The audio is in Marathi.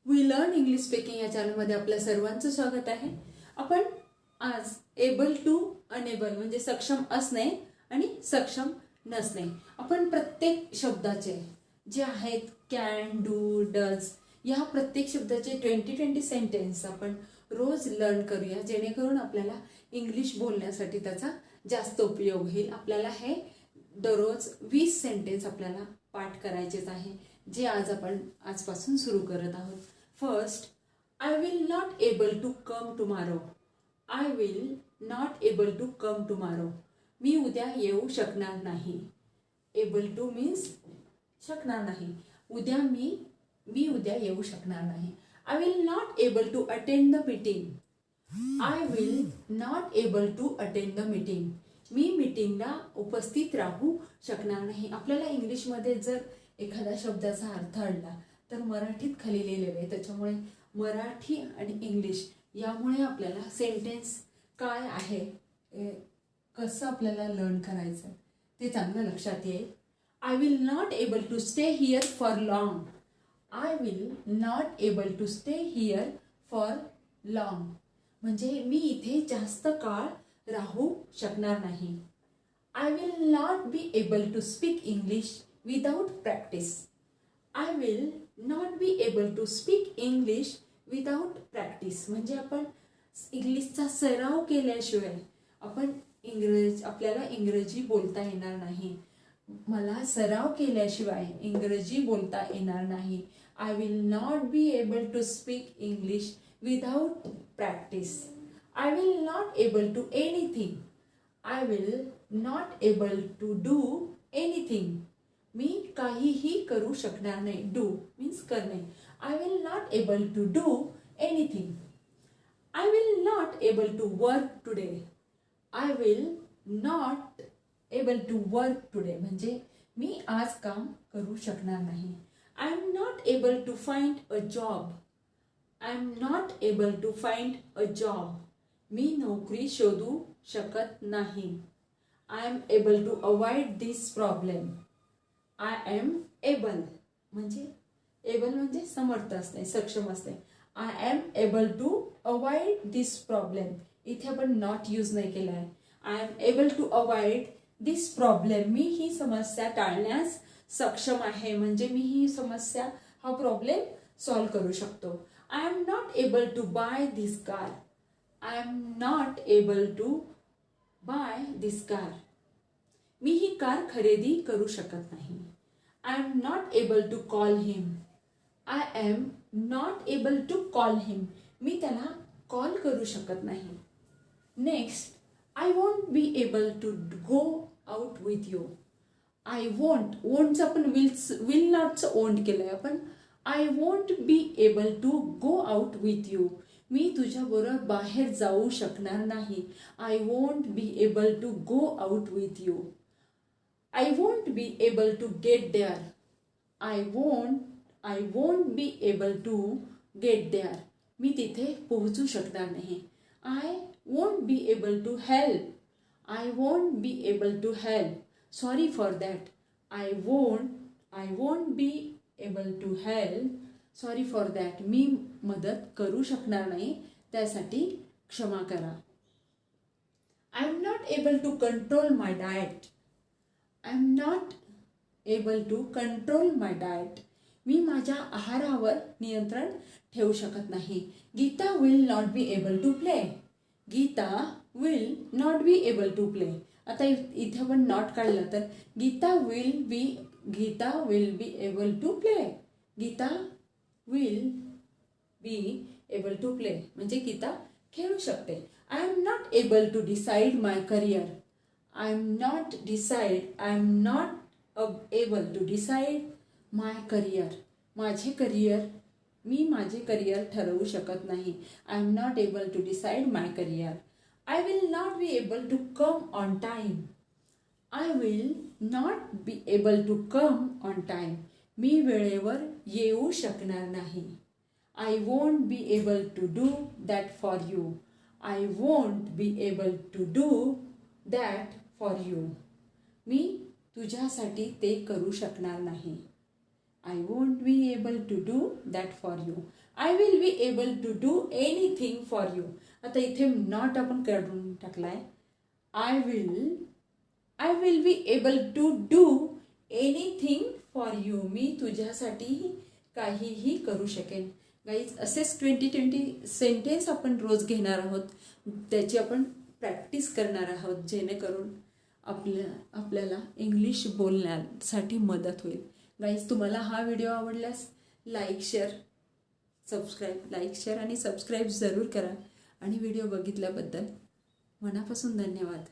वी लर्न इंग्लिश स्पीकिंग या चॅनलमध्ये आपल्या सर्वांचं स्वागत आहे. आपण आज एबल टू अनेबल म्हणजे सक्षम असणे आणि सक्षम नसणे, आपण प्रत्येक शब्दाचे जे आहेत कॅन, डू, डज या प्रत्येक शब्दाचे 20-20 सेंटेन्स आपण रोज लर्न करूया, जेणेकरून आपल्याला इंग्लिश बोलण्यासाठी त्याचा जास्त उपयोग होईल. आपल्याला हे दररोज 20 सेंटेन्स आपल्याला पाठ करायचेच आहे, जे आज आपण आजपासून सुरू करत आहोत. First, I will not able to come tomorrow. I will not able to come tomorrow. मी उद्या येऊ शकणार नाही. एबल टू मीन्स शकणार नाही. मी उद्या येऊ शकणार नाही. I will not able to attend the meeting. I will not able to attend the meeting. मी मीटिंगला उपस्थित राहू शकणार नाही. आपल्याला इंग्लिशमध्ये जर एखाद्या शब्दाचा अर्थ आला तर मराठीत खाली लिहिलेलं आहे, त्याच्यामुळे मराठी आणि इंग्लिश यामुळे आपल्याला सेंटेन्स काय आहे, कसं आपल्याला लर्न करायचं ते चांगलं लक्षात येईल. I will not able to stay here for long. I will not able to stay here for long म्हणजे मी इथे जास्त काळ राहू शकणार नाही. I will not be able to speak English without practice. I will not be able to speak English without practice म्हणजे आपण इंग्लिशचा सराव केल्याशिवाय आपल्याला इंग्रजी बोलता येणार नाही. मला सराव केल्याशिवाय इंग्रजी बोलता येणार नाही. I will not be able to speak English without practice. I will not able to anything. I will not able to do anything. मी काहीही करू शकणार नाही. डू मीन्स करणे. I will not able to do anything. I will not able to work today. I will not able to work today म्हणजे मी आज काम करू शकणार नाही. I am not able to find a job. I am not able to find a job. मी नोकरी शोधू शकत नाही. I am able to avoid this problem. I am able म्हणजे समर्थ असणे, सक्षम असणे. I am able to avoid this problem. इथे आपण नॉट यूज नाही केला आहे. I am able to avoid this problem. मी ही समस्या टाळण्यास सक्षम आहे म्हणजे मी ही समस्या, हा प्रॉब्लेम सॉल्व करू शकतो. I am not able to buy this car. I am not able to buy this car. मी ही कार खरेदी करू शकत नाही. I am not able to call him. I am not able to call him. मी त्याला कॉल करू शकत नाही. Next, I won't be able to go out with you. I वोंटचं आपण विल नॉटचं ओंट केलंय आपण. I won't be able to go out with you. मी तुझ्याबरोबर बाहेर जाऊ शकणार नाही. I won't be able to go out with you. I won't be able to get there. I won't be able to get there. मी तिथे पोहोचू शकणार नाही. I won't be able to help. I won't be able to help. Sorry for that. I won't be able to help. Sorry for that. मी मदत करू शकणार नाही, त्यासाठी क्षमा करा. I am not able to control my diet. I am not able to control my diet. मी माझ्या आहारावर नियंत्रण ठेवू शकत नाही. Geeta will not be able to play. Geeta will not be able to play. आता इथे आपण नॉट काढलं तर Geeta will be able to play. Geeta will be able to play म्हणजे गीता खेळू शकते. I am not able to decide my career. I am not able to decide my career. माझे करिअर ठरवू शकत नाही. I am not able to decide my career. I will not be able to come on time. I will not be able to come on time. मी वेळेवर येऊ शकणार नाही. I won't be able to do that for you. I won't be able to do that for you. मी तुझ्यासाठी ते करू शकणार नाही. I won't be able to do that for you. I will be able to do anything for you. आता इथे नॉट आपण काढून टाकलाय. I will be able to do anything for you. मी तुझ्यासाठी काहीही करू शकेन. गाईज असेच 20-20 सेंटेन्स आपण रोज घेणार आहोत. त्याची आपण प्रॅक्टिस करणार आहोत जेणेकरून आपल्याला इंग्लिश बोलण्यासाठी मदत होईल. गाईज तुम्हाला हा व्हिडिओ आवडल्यास लाईक शेअर आणि सबस्क्राईब जरूर करा. आणि व्हिडिओ बघितल्याबद्दल मनापासून धन्यवाद.